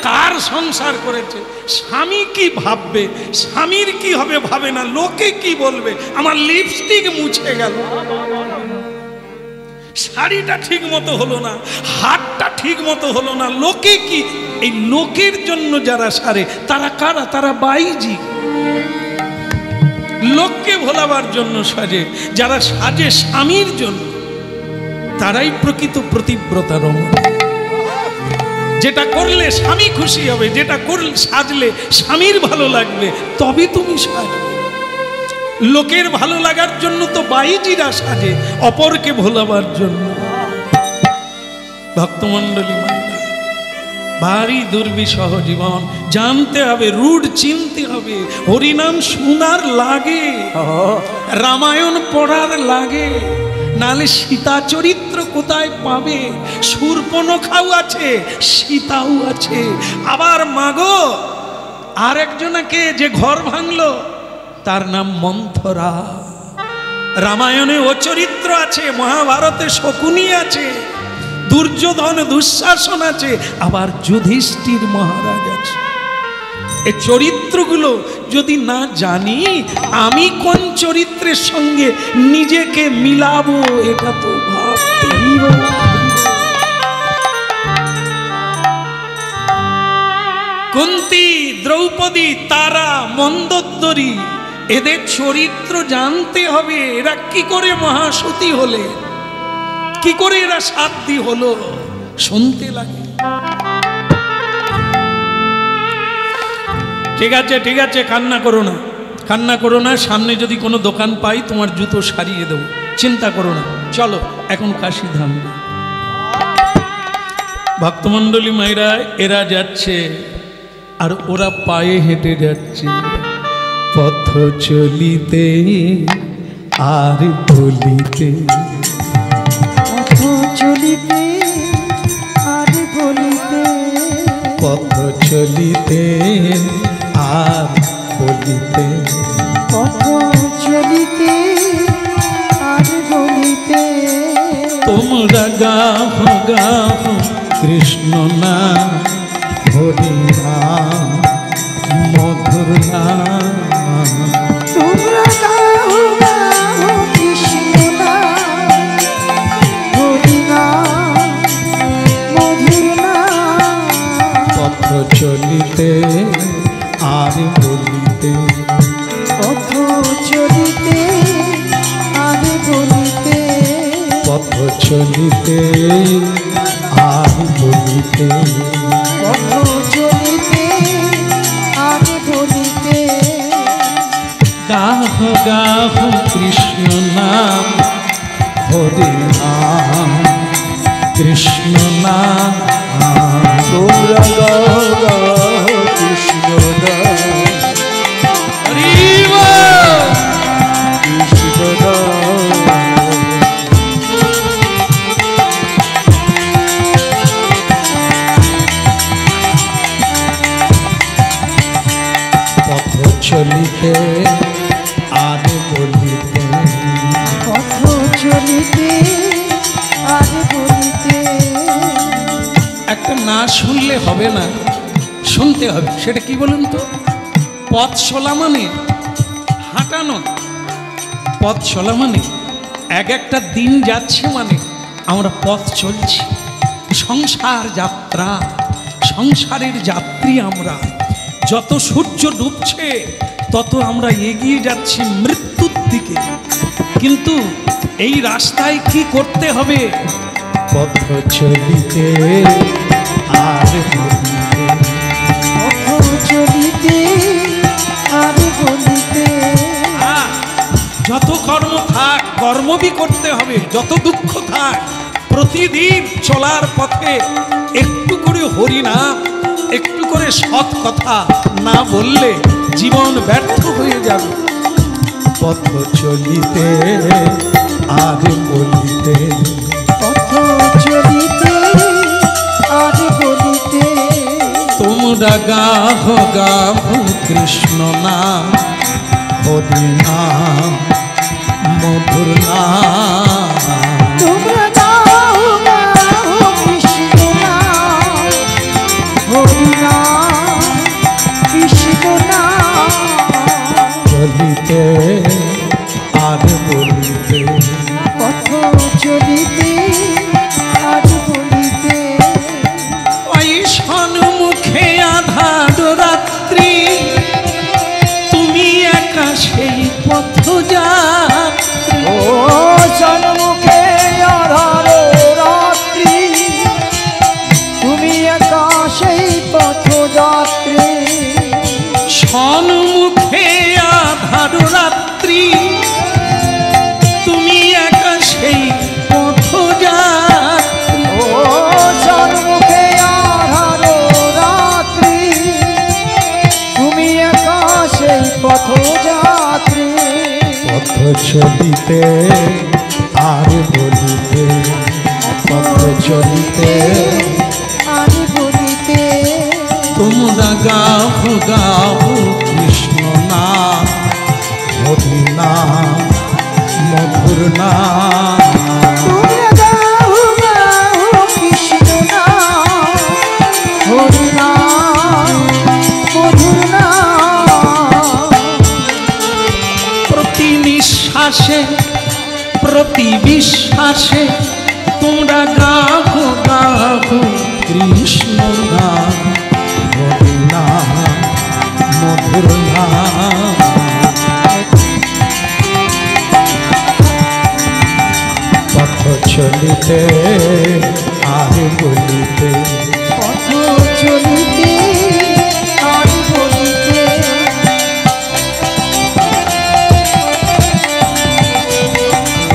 কার সংসার করেছে, স্বামী কি ভাববে, স্বামীর কি হবে ভাবে না, লোকে কি বলবে, আমার লিপস্টিক মুছে গেল, শাড়িটা ঠিক মতো হলো না, হাতটা ঠিক মতো হলো না, লোকে কি। এই লোকের জন্য যারা সারে তারা কারা? তারা বাইজি। লোককে ভোলাবার জন্য সাজে, যারা সাজে স্বামীর জন্য তারাই প্রকৃত প্রতিব্রতা রমণী। যেটা করলে স্বামী খুশি হবে, যেটা করলে সাজলে স্বামীর ভালো লাগবে, তবে তুমি সাজবে। লোকের ভালো লাগার জন্য তো বাইজিরা সাজে, অপরকে ভোলাবার জন্য। ভক্তমণ্ডলী মায়েরা, ভারী দুর্বিষহ জীবন, জানতে হবে, রুট চিনতে হবে। হরিনাম শোনার লাগে, রামায়ণ পড়ার লাগে, নালে সীতা চরিত্র কোথায় পাবে? শূর্পণখাও আছে, সীতাও আছে। আবার মাগো আরেকজনকে যে ঘর ভাঙলো তার নাম মন্থরা। রামায়ণে ও চরিত্র আছে, মহাভারতে শকুনি আছে, দুর্যোধন দুঃশাসন আছে, আবার যুধিষ্ঠির মহারাজ আছে। এই চরিত্রগুলো যদি না জানি, আমি কোন চরিত্রের সঙ্গে নিজেকে মিলাবো এটা তো ভাবতেই হবে। কুন্তী, দ্রৌপদী, তারা, মন্দোদরী, এদের চরিত্র জানতে হবে। এরা কি করে মহাসতী হলে, কি করে এরা সাধ্যী হলো, শুনতে লাগে। ঠিক আছে ঠিক আছে, কান্না করো না, কান্না করো না। সামনে যদি কোনো দোকান পাই তোমার জুতো সারিয়ে দেবো, চিন্তা করো না। চলো এখন কাশী ধাম। ভক্তমণ্ডলী মায়েরা, এরা যাচ্ছে আর ওরা পায়ে হেঁটে যাচ্ছে। পথ চলিতে আর বলিতে, পথ চলিতে আর বলিতে, পথ চলিতে আর বলিতে, পথ চলিতে আর বলিতে। তোমরা গাহ গাহ কৃষ্ণ নাম, হরি নাম, মধুর নাম। তোমরা গাও গাও কৃষ্ণ নাম, হরি নাম, মধুর নাম। পথ চলিতে আর বলিতে, পথ চলিতে আর বলিতে, পথ চলিতে আর বলিতে, পথ চলিতে আর বলিতে। গাহ গাহ কৃষ্ণ নাম, হরি নাম, কৃষ্ণ নাম। তোমরা গাও গাও কৃষ্ণ নাম, হরি কৃষ্ণ নাম। পথ চলিতে আর বলিতে, পথ চলিতে আর বলিতে। একটা না শুনলে হবে না, শুনতে হবে। সেটা কি বলুন তো? পথ চলা মানে হাঁটানো, পথ চলা মানে এক একটা দিন যাচ্ছে মানে আমরা পথ চলছি। সংসার যাত্রা, সংসারের যাত্রী আমরা। যত সূর্য ডুবছে তত আমরা এগিয়ে যাচ্ছি মৃত্যুর দিকে। কিন্তু এই রাস্তায় কি করতে হবে? পথ চলিতে আর বলিতে, পথ চলিতে আর বলিতে। যত কর্ম থাক কর্মবি করতে হবে, যত দুঃখ থাক প্রতিদিন চলার পথে একটু করে হরিনাম, একটু করে সৎ কথা না বললে জীবন ব্যর্থ হয়ে যাবে। পথ চলিতে আর বলিতে, পথ চলিতে আর বলিতে। তোমরা গাহ গাহ কৃষ্ণ নাম, হরি নাম, মধুর নাম। তোমরা গাও গাও কৃষ্ণ নাম, হরি হরিনা কৃষ্ণ না চলিতে আর বলিতে পথ চলিতে আর বলিতে ওই সন্মুখে আধার রাত্রি তুমি একা সেই পথ যাত্রী ও সন্মুখে আধার রাত্রি তুমি একা সেই পথযাত্রী সন্মুখে আধার রাত্রি তুমি একা সেই পথ যাত্রী ও সন্মুখে আধার রাত্রি তুমি একা সেই পথযাত্রী পথ চলিতে আর বলিতে পথ চলিতে আর বলিতে তোমরা গাও গাও কৃষ্ণ নাম হরি নাম মধুর নাম তোমরা গাও গাও কৃষ্ণ নাম হরি নাম মধুর নাম প্রতি নিঃশ্বাসে প্রতি বিশ্বাসে তোমরা গাও গাও কৃষ্ণ নাম হরি নাম মধুর নাম পথ চলিতে আর বলিতে পথ চলিতে আর বলিতে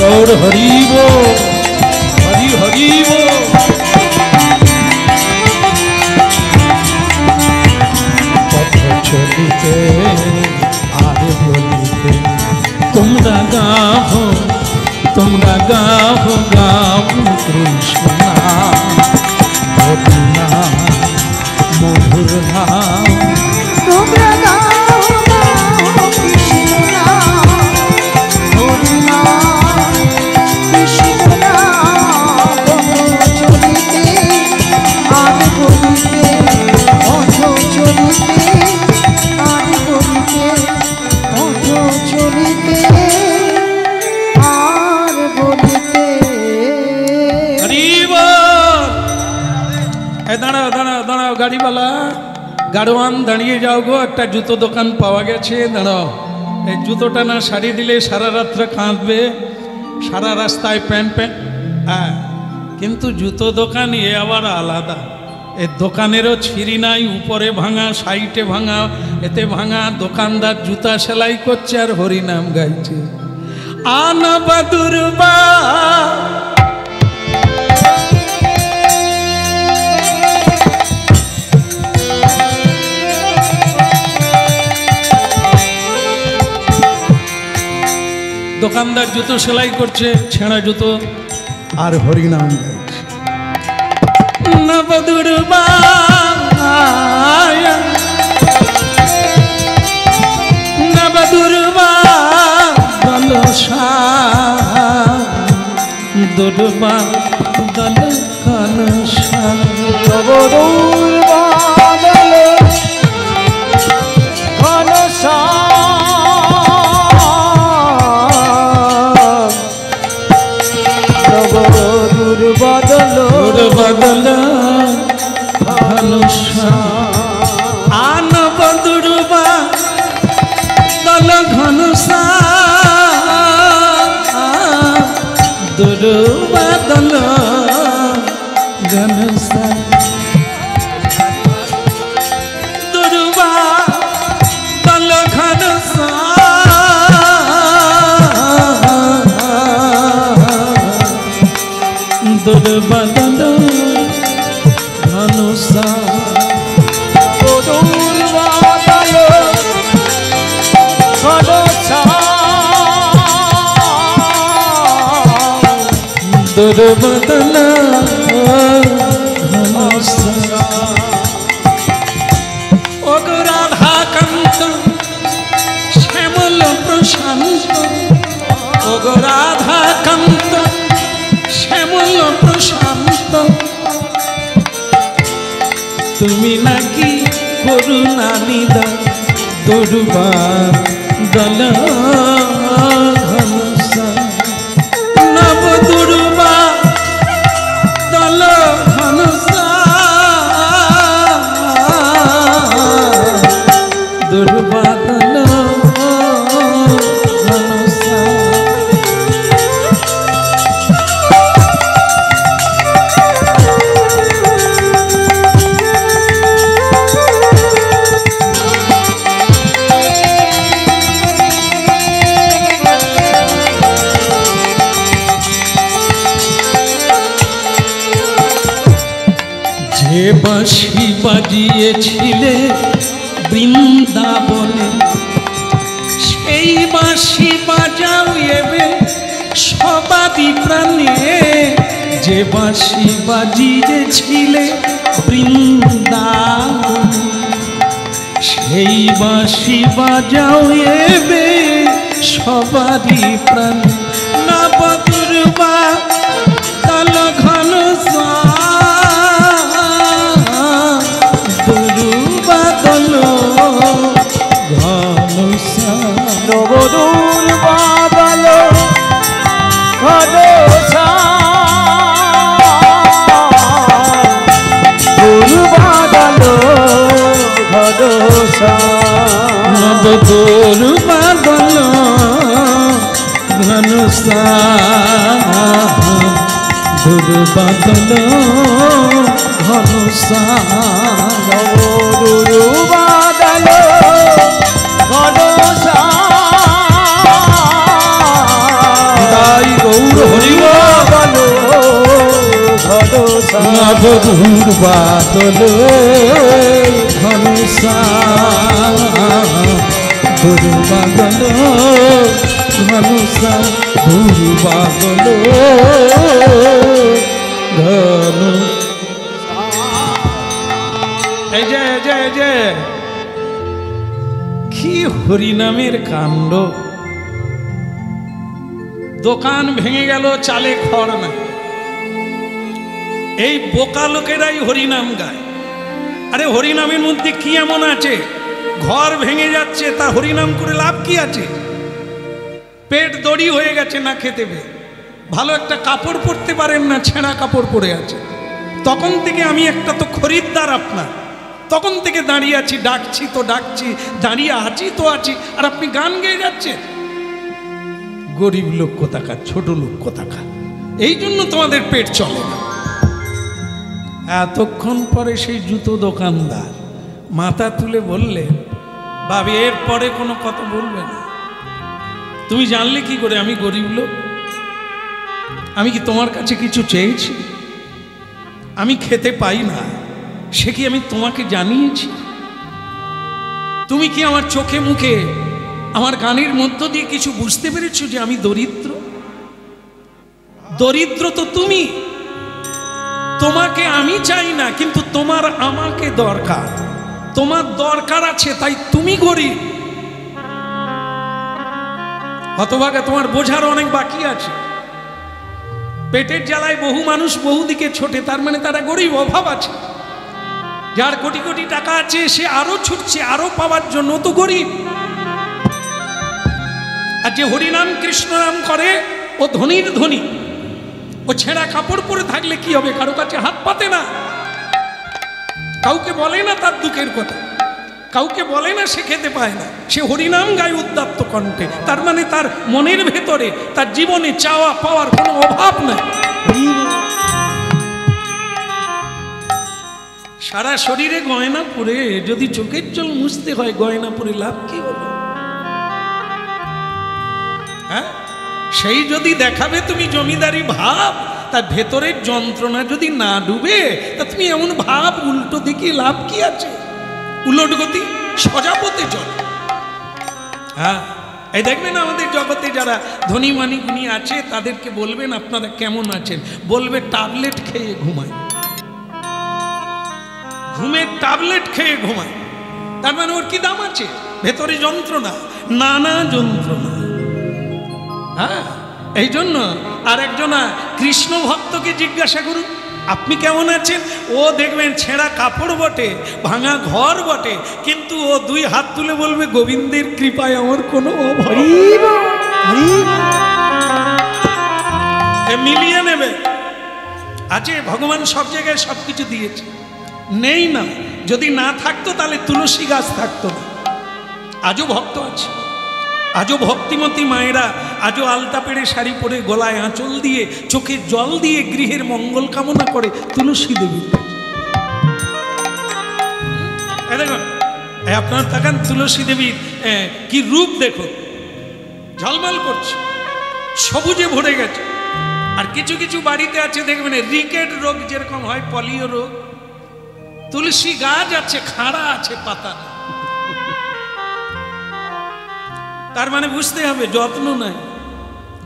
গৌর হরিব হরি হরিব পথ চলিতে আর বলিতে তোমরা গাও গাও কৃষ্ণ নাম হরি নাম মধুর নাম তোমরা গাও গাও কৃষ্ণ নাম হরি নাম কৃষ্ণ নাম পথ চলিতে আর বলিতে পথ চলিতে আর বলিতে পথ চলিতে আর বলিতে হরিব দাঁড়াও দাঁড়াও দাঁড়াও গাড়িওয়ালা গাড়োয়ান দাঁড়িয়ে যাও গো একটা জুতো দোকান পাওয়া গেছে দাঁড়াও এই জুতোটা না সারিয়ে দিলে সারা রাত্রে কাঁদবে সারা রাস্তায় প্যান্ট হ্যাঁ কিন্তু জুতো দোকান এ আবার আলাদা এর দোকানেরও ছিঁড়ি নাই উপরে ভাঙা সাইডে ভাঙা এতে ভাঙা দোকানদার জুতা সেলাই করছে আর হরিনাম গাইছে আনা বাদুরবা দোকানদার জুতো সেলাই করছে ছেঁড়া জুতো আর হরিনাম গাইছে নবদুর্বা নবদুর্বা দলসা দুর্বা দল কলসা নবদূর বাদল ঘনশ্যাম নবদূর বাদল বদল ধনুষা আনব দুর্বা দল ঘনুষা দুর্বা দল ঘনুষা দুর্বা দল ঘনুষা দুর্বদল ধনুষা নবদূর বাদল ঘনশ্যাম দুর্বদল ধনুষা ওগো রাধাকান্ত শ্যামল প্রশান্ত ওগো রাধাকান্ত শ্যামল প্রশান্ত তুমি নাকি করুণা নিদান দুর্বা দল ঘনসা নব দুর্বা দল ঘনসা দুর্বা দল ঘনসা যে বাঁশি বাজিয়েছিলে বৃন্দাবনে সেই বাঁশি বাজাও এবে সবাদি প্রাণে যে বাঁশি বাজিয়েছিলে বৃন্দাবনে সেই বাঁশি বাজাও এবে সবাদি প্রাণে নব দুর্বা দল ঘনসা নবদূর বাদল ঘনসা দূর বাদল ঘনসা নবদূর বাদল ঘনসা দূর বাদল ঘনসা নবদূর বাদল ঘনসা গৌর হরিব ঘনসা নবদূর বাদল ঘনসা দূর বাদল ঘনসা দূর বাদল ঘন এই যে কি হরিনামের কাণ্ড দোকান ভেঙে গেল চালে খড় নাই এই বোকা লোকেরাই হরিনাম গায় আরে হরিনামের মধ্যে কি এমন আছে ঘর ভেঙে যাচ্ছে তা হরিনাম করে লাভ কি আছে পেট দড়ি হয়ে গেছে না খেতে পেয়ে ভালো একটা কাপড় পরতে পারেন না ছেঁড়া কাপড় পরে আছে তখন থেকে আমি একটা তো খরিদ্দার আপনার তখন থেকে দাঁড়িয়ে আছি ডাকছি তো ডাকছি দাঁড়িয়ে আছি তো আছি আর আপনি গান গেয়ে যাচ্ছেন গরিব লোক কোথাকার ছোট লোক কোথাকার এই জন্য তোমাদের পেট চলে না এতক্ষণ পরে সেই জুতো দোকানদার মাথা তুলে বললে ভাবি এর পরে কোনো কথা বলবে না তুমি জানলে কি করে আমি গরিব লোক আমি কি তোমার কাছে কিছু চেয়েছি আমি খেতে পাই না সে কি আমি তোমাকে জানিয়েছি তুমি কি আমার চোখে মুখে আমার গানের মধ্য দিয়ে কিছু বুঝতে পেরেছো যে আমি দরিদ্র দরিদ্র তো তুমি তোমাকে আমি চাই না কিন্তু তোমার আমাকে দরকার তোমার দরকার আছে তাই তুমি গরিব হতভাগা তোমার বোঝার অনেক বাকি আছে পেটের জ্বালায় বহু মানুষ বহুদিকে ছোটে তার মানে তারা গরিব অভাব আছে যার কোটি কোটি টাকা আছে সে আরো ছুটছে আরো পাওয়ার জন্য তো গরিব আর যে হরিনাম কৃষ্ণ নাম করে ও ধনীর ধনী ও ছেঁড়া কাপড় পরে থাকলে কি হবে কারো কাছে হাত পাতে না কাউকে বলে না তার দুঃখের কথা কাউকে বলে না সে খেতে পায় না সে হরিনাম গায় উদ্দাত্ত কণ্ঠে তার মানে তার মনের ভেতরে তার জীবনে চাওয়া পাওয়ার কোনো অভাব নাই সারা শরীরে গয়না পরে যদি চোখের জল মুছতে হয় গয়না পরে লাভ কি হলো হ্যাঁ সেই যদি দেখাবে তুমি জমিদারি ভাব তার ভেতরের যন্ত্রণা যদি না ডুবে তা তুমি এমন ভাব উল্টো দিকে লাভ কি আছে উলট গতি সজাপতে চল হ্যাঁ এই দেখবেন আমাদের জগতে যারা ধনী মানি গুণী আছে তাদেরকে বলবেন আপনারা কেমন আছেন বলবে ট্যাবলেট খেয়ে ঘুমায় ঘুমের ট্যাবলেট খেয়ে ঘুমায় তার মানে ওর কি দাম আছে ভেতরে যন্ত্রণা নানা যন্ত্রণা হ্যাঁ এই জন্য আর একজনা কৃষ্ণ ভক্তকে জিজ্ঞাসা করুন আপনি কেমন আছেন? ও দেখবেন ছেঁড়া কাপড় বটে, ভাঙা ঘর বটে, কিন্তু ও দুই হাত তুলে বলবে গোবিন্দের কৃপায় আমার কোনো অভাব নেই। এ মিলিয়ে নেবে। আছে ভগবান সব জায়গায় সব কিছু দিয়েছে, নেই না। যদি না থাকতো তাহলে তুলসী গাছ থাকতো না। আজও ভক্ত আছে, আজও ভক্তিমতী মায়েরা আজও আলতা পেড়ে শাড়ি পরে গলায় আঁচল দিয়ে চোখে জল দিয়ে গৃহের মঙ্গল কামনা করে তুলসী দেবী। দেখুন আপনার তাকান তুলসী দেবীর কি রূপ দেখুন, ঝলমল করছে, সবুজে ভরে গেছে। আর কিছু কিছু বাড়িতে আছে দেখবেন রিকেট রোগ যেরকম হয়, পলিও রোগ, তুলসী গাছ আছে খাড়া আছে পাতা, তার মানে বুঝতে হবে যত্ন নাই,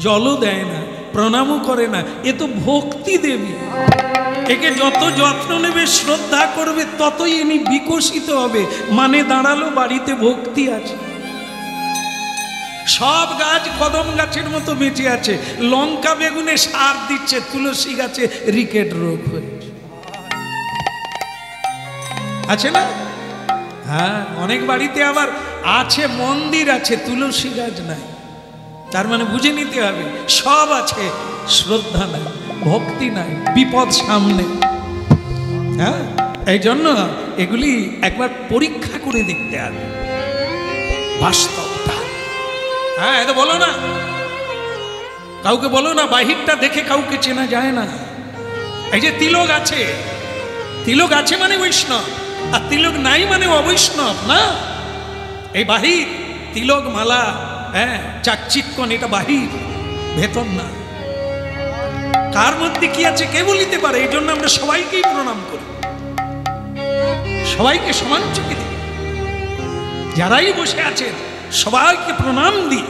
জলও দেয় না, প্রণামও করে না। এ তো ভক্তি দেবী, একে যত যত্ন নেবে শ্রদ্ধা করবে ততই ইনি বিকশিত হবে। মানে দাঁড়ালো বাড়িতে ভক্তি আছে। সব গাছ কদম গাছের মতো বেঁচে আছে, লঙ্কা বেগুনে সার দিচ্ছে, তুলসী গাছে রিকেট রোগ হয়েছে। আছে না? হ্যাঁ, অনেক বাড়িতে আবার আছে মন্দির আছে, তুলসী গাছ নাই। তার মানে বুঝে নিতে হবে সব আছে, শ্রদ্ধা নাই, ভক্তি নাই, বিপদ সামনে। হ্যাঁ, এই জন্য এগুলি একবার পরীক্ষা করে দেখতে হবে বাস্তবটা। হ্যাঁ, এটা বলো না, কাউকে বলো না, বাহিরটা দেখে কাউকে চেনা যায় না। এই যে তিলক আছে, তিলক আছে মানে বৈষ্ণব, আর তিলক নাই মানে অবৈষ্ণব না। এই বাহির তিলক মালা, হ্যাঁ, চাকচিক্কন, এটা বাহির, ভেতর না। কার মধ্যে কি আছে কে বলিতে পারে? এই জন্য আমরা সবাইকেই প্রণাম করি, সবাইকে সমান চোখে দিই। যারাই বসে আছেন সবাইকে প্রণাম দিই।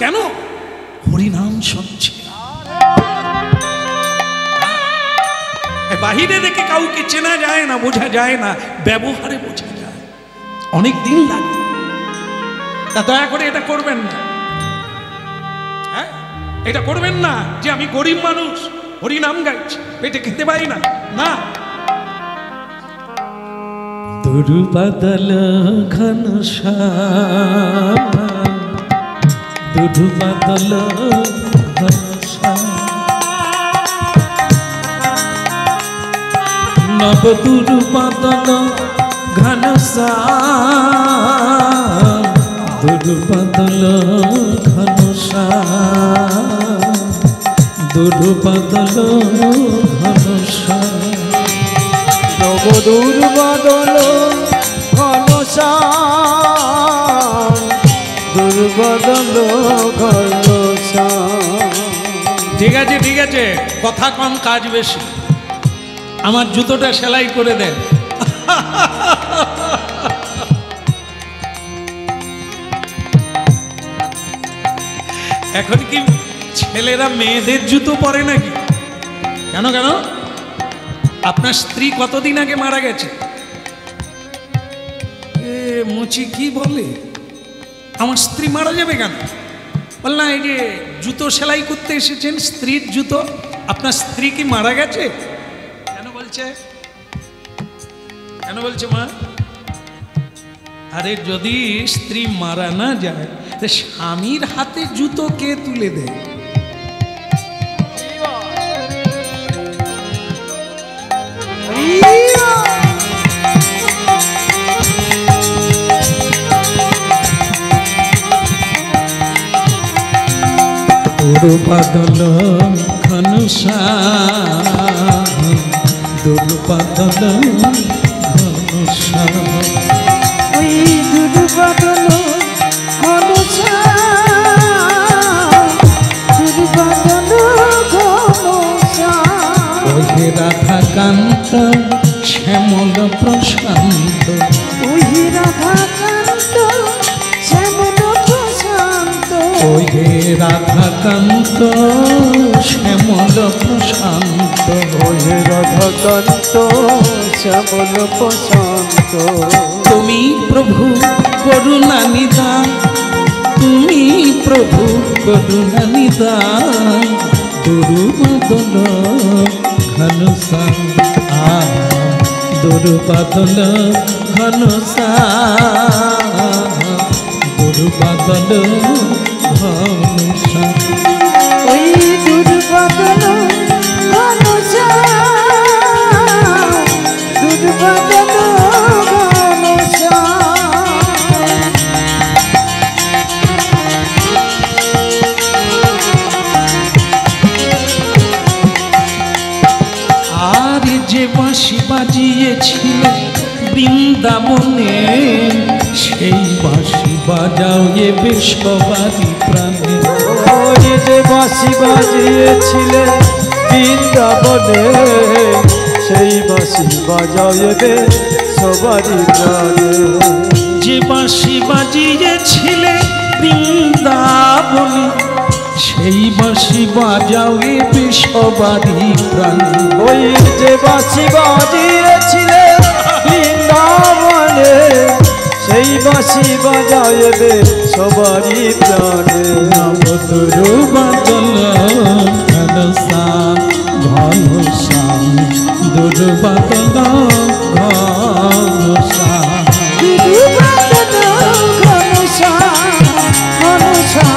কেন? হরিনাম শুনছে। বাহিরে দেখে কাউকে চেনা যায় না, বোঝা যায় না, ব্যবহারে বোঝা যায়, অনেক দিন লাগে। তা দয়া করে এটা করবেন না। হ্যাঁ, এটা করবেন না যে আমি গরিব মানুষ হরিনাম গাইছি, পেটে খেতে পারি না, না। দুর্বাদল ঘনশ্যাম, দুর্বাদল ঘনশ্যাম, নব দুর্বাদল ঘনশ্যাম, দুর্বাদল ঘনশ্যাম, দুর্বাদল ঘনশ্যাম, নব দুর্বাদল ঘনশ্যাম, দুর্বাদল ঘনশ্যাম। ঠিক আছে, ঠিক আছে, কথা কম কাজ বেশি। আমার জুতোটা সেলাই করে দেন। এখন কি ছেলেরা মেয়েদের জুতো পরে নাকি? কেন কেন? আপনার স্ত্রী কতদিন আগে মারা গেছে? এ মুচি কি বলে, আমার স্ত্রী মারা যাবে কেন? বল না, এই যে জুতো সেলাই করতে এসেছেন, স্ত্রীর জুতো, আপনার স্ত্রী কি মারা গেছে? কেন বলছে, কেন বলছে মা? আরে যদি স্ত্রী মারা না যায়, স্বামীর হাতে জুতো কে তুলে দেয়? দুর্বাদল ঘনশ্যাম, দুর্বাদল ঘনশ্যাম, ওই দুর্বাদল ঘনশ্যাম, দুর্বাদল ঘনশ্যাম, ওহে রাধাকান্ত শ্যামল প্রশান্ত, ওই রাধাকান্ত শ্যামল প্রশান্ত, ওহে রাধাকান্ত শ্যামল প্রশান্ত, ওহে রাধাকান্ত শ্যামল প্রশান্ত। তুমি প্রভু করুণা নিদান, তুমি প্রভু করুণা নিদান, দুর্বাদল ঘনসা দুর্বাদল ঘনসা দুর্বাদল ঘনসা ওই দুর্বাদল ঘনসা দুর্বাদল ঘনসা আর যে বাঁশি বাজিয়েছিল বৃন্দাবনে সেই বাঁশি বাজাও এবে সবারই প্রাণে ওই যে বাঁশি বাজিয়েছিলে বৃন্দাবনে সেই বাঁশি বাজাও এবে সবারই প্রাণে যে বাঁশি বাজিয়েছিলে বৃন্দাবনে সেই বাঁশি বাজাও এবে সবারই প্রাণে ওই যে বাঁশি বাজিয়েছিলে বৃন্দাবনে সেই বাঁশি বাজাও এবে সবারই প্রাণে দুর্বাদল ঘনসা ঘনসা দুর্বাদল ঘনসা দুর্বাদল ঘনসা ঘনসা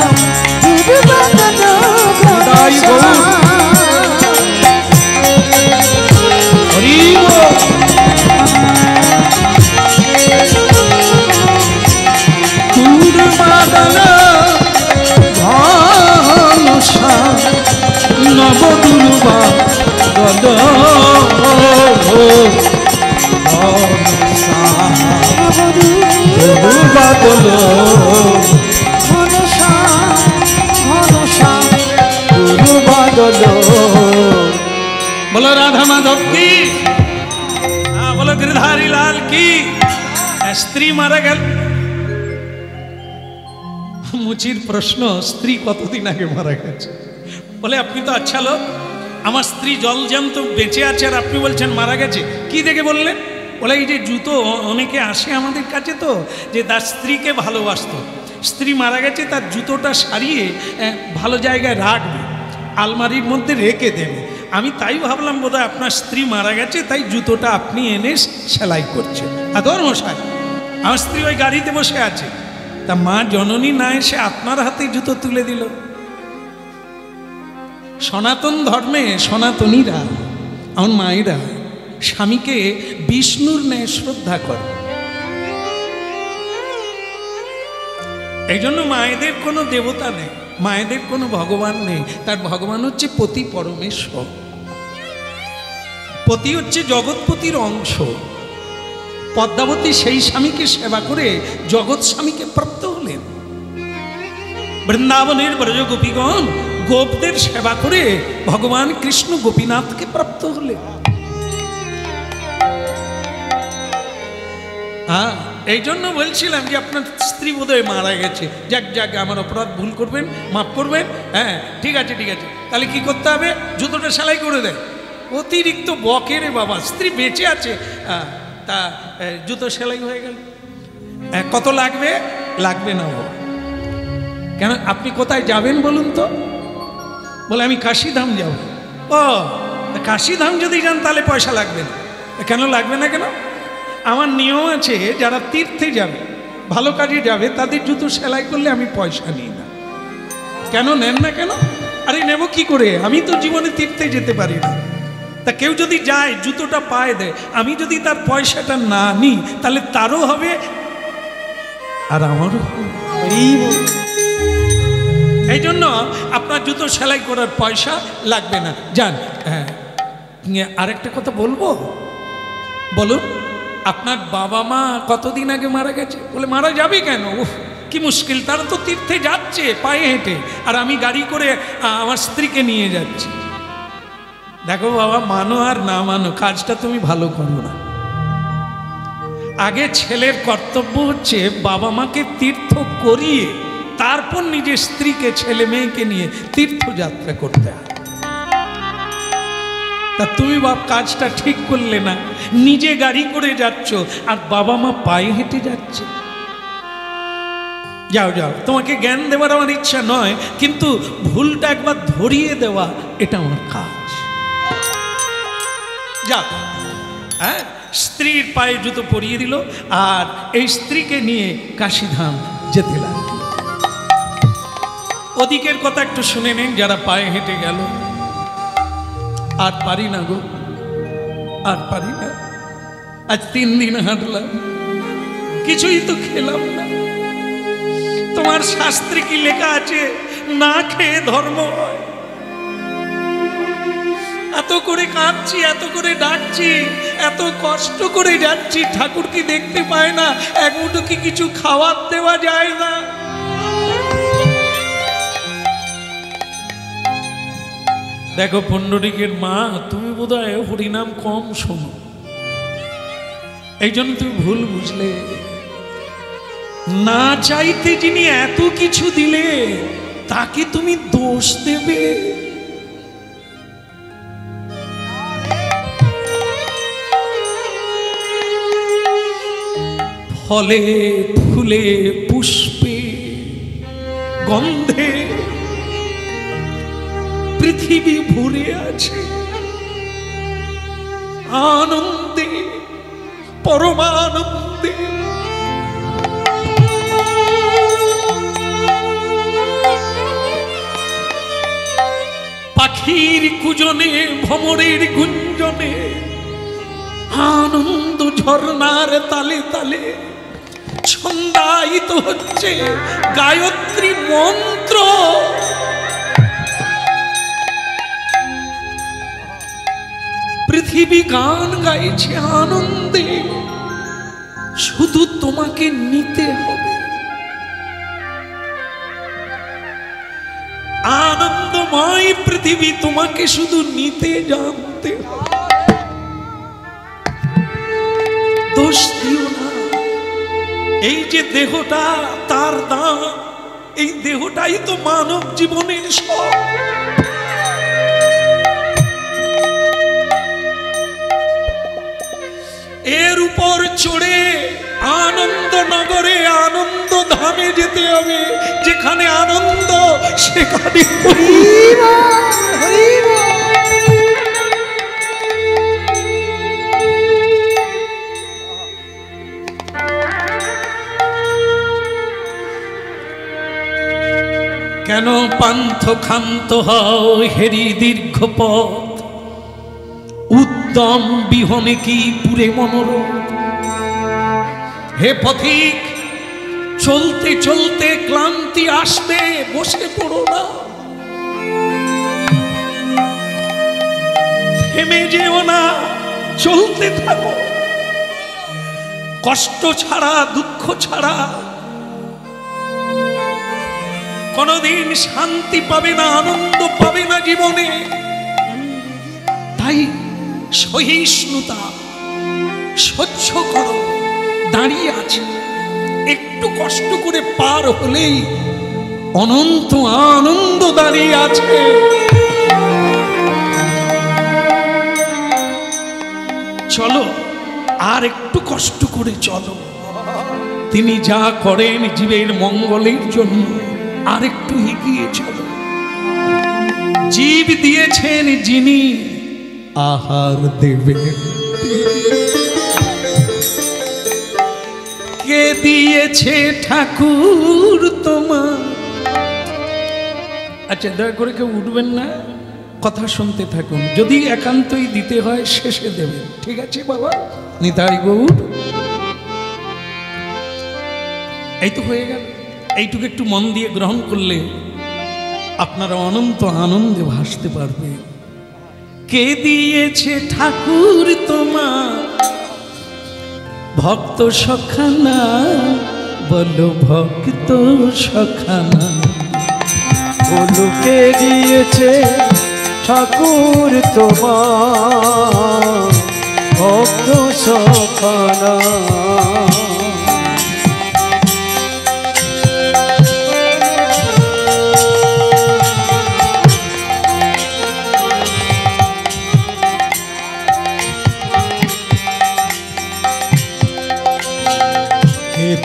দুর্বাদল ঘনসা দুর্বাদল ঘনসা নব দুর্বাদল ঘনসা দুর্বাদল ঘনসা ঘনসা দুর্বাদল बोलो राधा माधव की, हाँ बोलो गिरधारी लाल की। स्त्री मारा गल মুচির প্রশ্ন, স্ত্রী কতদিন আগে মারা গেছে? বলে আপনি তো আচ্ছা লোক, আমার স্ত্রী জলজ্যান্ত বেঁচে আছে আর আপনি বলছেন মারা গেছে। কি দেখে বললেন? বলে এই যে জুতো অনেকে আসে আমাদের কাছে তো, যে তার স্ত্রীকে ভালোবাসতো, স্ত্রী মারা গেছে, তার জুতোটা সারিয়ে ভালো জায়গায় রাখবে, আলমারির মধ্যে রেখে দেবে। আমি তাই ভাবলাম বোধহয় আপনার স্ত্রী মারা গেছে, তাই জুতোটা আপনি এনে সেলাই করছেন। আদর মশাই, আমার স্ত্রী ওই গাড়িতে বসে আছে, তা মা জননী না এসে আপনার হাতে জুতো তুলে দিল। সনাতন ধর্মে সনাতনীরা, আমার মায়েরা স্বামীকে বিষ্ণুর ন্যায় শ্রদ্ধা করে। এই জন্য মায়েদের কোনো দেবতা নেই, মায়েদের কোনো ভগবান নেই, তার ভগবান হচ্ছে পতি পরমেশ্বর। পতি হচ্ছে জগৎপতির অংশ। পদ্মাবতী সেই স্বামীকে সেবা করে জগৎ স্বামীকে প্রাপ্ত হলেন। বৃন্দাবনের ব্রজ গোপীগণ গোপদের সেবা করে ভগবান কৃষ্ণ গোপীনাথকে প্রাপ্ত হলেন। হ্যাঁ, এই জন্য বলছিলাম যে আপনার স্ত্রী বোধহয় মারা গেছে। যাক যাক, আমার অপরাধ, ভুল করবেন, মাফ করবেন। হ্যাঁ ঠিক আছে ঠিক আছে, তাহলে কি করতে হবে? জুতোটা সেলাই করে দেয়। অতিরিক্ত বকে রে বাবা, স্ত্রী বেঁচে আছে, তা জুতো সেলাই হয়ে গেল। কত লাগবে? লাগবে না বাবা। কেন, আপনি কোথায় যাবেন বলুন তো? বলে আমি কাশীধাম যাব। ও কাশীধাম যদি যান তাহলে পয়সা লাগবে না। কেন লাগবে না? কেন, আমার নিয়ম আছে, যারা তীর্থে যাবে, ভালো কাজে যাবে, তাদের জুতো সেলাই করলে আমি পয়সা নিই না। কেন নেন না? কেন? আরে নেব কি করে, আমি তো জীবনে তীর্থে যেতে পারি না। তা কেউ যদি যায় জুতোটা পায়ে দেয়, আমি যদি তার পয়সাটা না নিই তাহলে তারও হবে আর আমারও হবে। এই জন্য আপনার জুতো সেলাই করার পয়সা লাগবে না, যান। হ্যাঁ, আরেকটা কথা বলবো। বলুন, আপনার বাবা মা কতদিন আগে মারা গেছে? বলে মারা যাবে কেন, উফ কি মুশকিল, তারা তো তীর্থে যাচ্ছে পায়ে হেঁটে, আর আমি গাড়ি করে আমার স্ত্রীকে নিয়ে যাচ্ছি। দেখো বাবা, মানো আর না মানো, কাজটা তুমি ভালো করো না। আগে ছেলের কর্তব্য হচ্ছে বাবা মাকে তীর্থ করিয়ে তারপর নিজের স্ত্রীকে, ছেলে মেয়েকে নিয়ে তীর্থযাত্রা করতে হয়। তা তুমি বাপ কাজটা ঠিক করলে না, নিজে গাড়ি করে যাচ্ছ আর বাবা মা পায়ে হেঁটে যাচ্ছে। যাও যাও, তোমাকে জ্ঞান দেওয়ার আমার ইচ্ছা নয়, কিন্তু ভুলটা একবার ধরিয়ে দেওয়া এটা আমার কাজ। যা, হ্যাঁ, স্ত্রীর পায়ে জুতো পরিয়ে দিল আর এই স্ত্রীকে নিয়ে কাশীধাম যেতে লাগলো। ওদিকের কথা একটু শুনে নিন যারা পায়ে হেঁটে গেল। আর পারি না গো, আর পারি না, আজ 3 দিন হাঁটলাম, কিছুই তো খেলাম না। তোমার শাস্ত্রে কি লেখা আছে না খেয়ে ধর্ম হয়? এত করে কাঁদছি, এত করে ডাকছি, এত কষ্ট করে যাচ্ছি, ঠাকুর কি দেখতে পায় না? এক মুঠো কি কিছু খাওয়ার দেওয়া যায় না? দেখো পুণ্ডরীকের মা, তুমি বোধহয় হরিনাম কম শোনো, এই জন্য তুমি ভুল বুঝলে। না চাইতে যিনি এত কিছু দিলে তাকে তুমি দোষ দেবে? ফলে ফুলে পুষ্পে গন্ধে পৃথিবী ভরে আছে, আনন্দে, পরমানন্দে। পাখির কুজনে, ভ্রমরের গুঞ্জনে, আনন্দ ঝর্ণার তালে তালে ছন্দায়িত হচ্ছে গায়ত্রী মন্ত্র। পৃথিবী গান গাইছে আনন্দে, শুধু তোমাকে নিতে হবে। আনন্দময় পৃথিবী, তোমাকে শুধু নিতে জানতে হবে। দোষ দিও না। এই যে দেহটা, তার দাম, এই দেহটাই তো মানব জীবনের সব। এর উপর চড়ে আনন্দ নগরে, আনন্দ ধামে যেতে হবে, যেখানে আনন্দ সেখানে কেন পান্থ ক্ষান্ত হও হেরি দীর্ঘ পথ, উদ্যম বিহনে কি পুরে মনোরম। হে পথিক, চলতে চলতে ক্লান্তি আসবে, বসে পড়ো না, থেমে যেও না, চলতে থাকো। কষ্ট ছাড়া, দুঃখ ছাড়া কোনদিন শান্তি পাবে না, আনন্দ পাবে না জীবনে। তাই সহিষ্ণুতা, সহ্য করো। দাঁড়িয়ে আছে, একটু কষ্ট করে পার হলেই অনন্ত আনন্দ দাঁড়িয়ে আছে। চলো, আর একটু কষ্ট করে চলো। তিনি যা করেন জীবের মঙ্গলের জন্য, আর একটু এগিয়ে চলো। জীব দিয়েছেন যিনি, আহার দেবেন কে? দিয়েছে ঠাকুর তোমার। আচ্ছা, দয়া করে কেউ উঠবেন না, কথা শুনতে থাকুন। যদি একান্তই দিতে হয় শেষে দেবেন, ঠিক আছে বাবা? নিতাই গৌর। এই তো হয়ে গেল। এইটুকু একটু মন দিয়ে গ্রহণ করলে আপনারা অনন্ত আনন্দে ভাসতে পারবে। কে দিয়েছে ঠাকুর তোমার ভক্ত সখানা? বলো ভক্ত সখানা। বলো কে দিয়েছে ঠাকুর তোমার ভক্ত সখানা?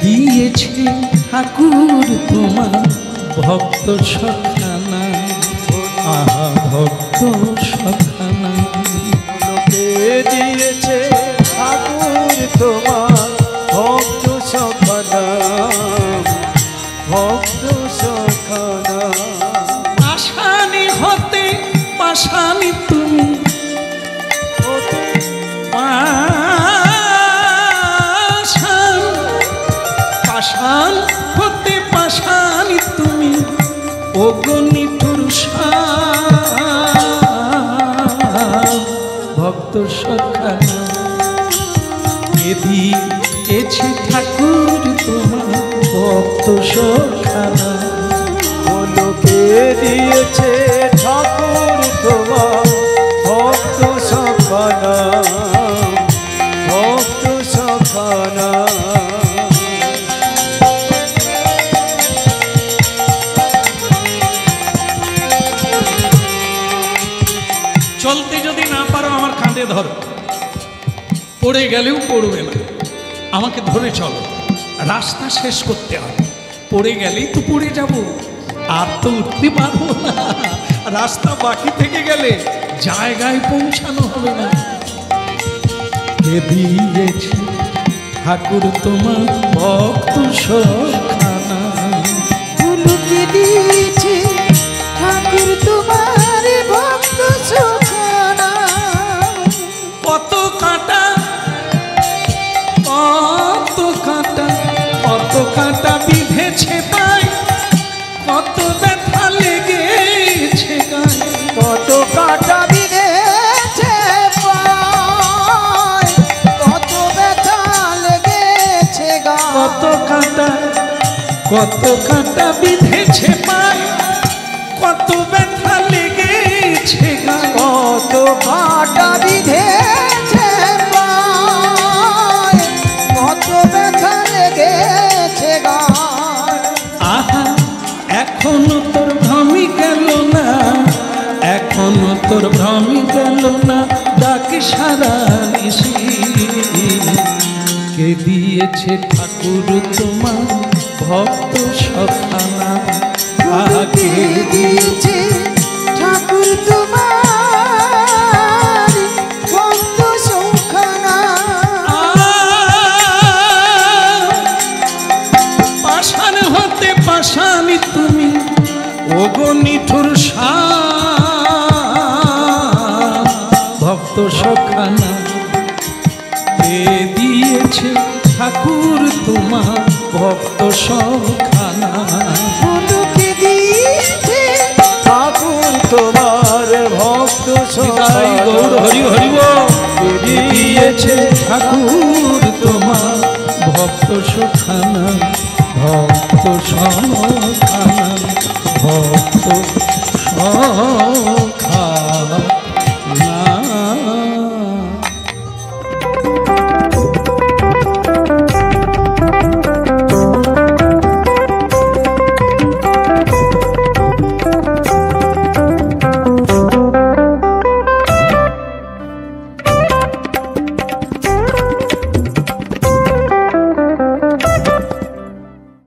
দিয়েছে ঠাকুর তোমার ভক্ত সখানা। আহা ভক্ত সখানা। কে দিয়েছে ঠাকুর তোমার ভক্ত সখানা ভক্ত সখানা পাশানি হতে পাশানি তুমি পাশান পাশান হতে পাশানি তুমি অগণিঠুর ভক্ত সখানা দিয়েছে ঠাকুর তোমার ভক্ত সখানা লোকে দিয়েছে ঠাকুর তোমার ভক্ত সখানা ভক্ত সখানা চলতে যদি না পারো আমার কাঁধে ধরো, পড়ে গেলেও পড়বে না, আমাকে ধরে চলো। রাস্তা শেষ করতে হবে, পড়ে গেলেই তো পড়ে যাব, আর তো উঠতে পারবো না। রাস্তা বাকি থেকে গেলে জায়গায় পৌঁছানো হবে না। কে দিয়েছে ঠাকুর তোমার ভক্ত সখানা ফুলকে দিয়েছে ঠাকুর তোমার ভক্ত সখানা কত কাঁটা কত কাঁটা কত কাঁটা বিঁধেছে পায়, কত ব্যথা লেগেছে গায়ে, কত কাটা বিঁধেছে পায়, কত ব্যথা লেগেছে কত কাঁটা বিঁধেছে পায়, কত ব্যথা লেগেছে গায়ে, কত কাটা বিঁধেছে পায়, কত ব্যথা লেগেছে গায়। আহা এখনো তোর ভ্রমি গেল না, এখনো তোর ভ্রমি গেল না, ডাকে সারা নিশি। কে দিয়েছে ঠাকুর তোমার ভক্ত সখানা, আহা কে দিয়েছে ঠাকুর তোমার ভক্ত সখানা পাষাণ হতে পাষাণী তুমি অগণিঠুর ভক্ত সখানা। কে দিয়েছে ঠাকুর তোমার ভক্ত সখানা, ফুলকে দিয়েছে ঠাকুর তোমার ভক্ত তাই গৌর হরি হরিব। কে দিয়েছে ঠাকুর তোমার ভক্ত সখানা ভক্ত সখানা ভক্ত সখানা।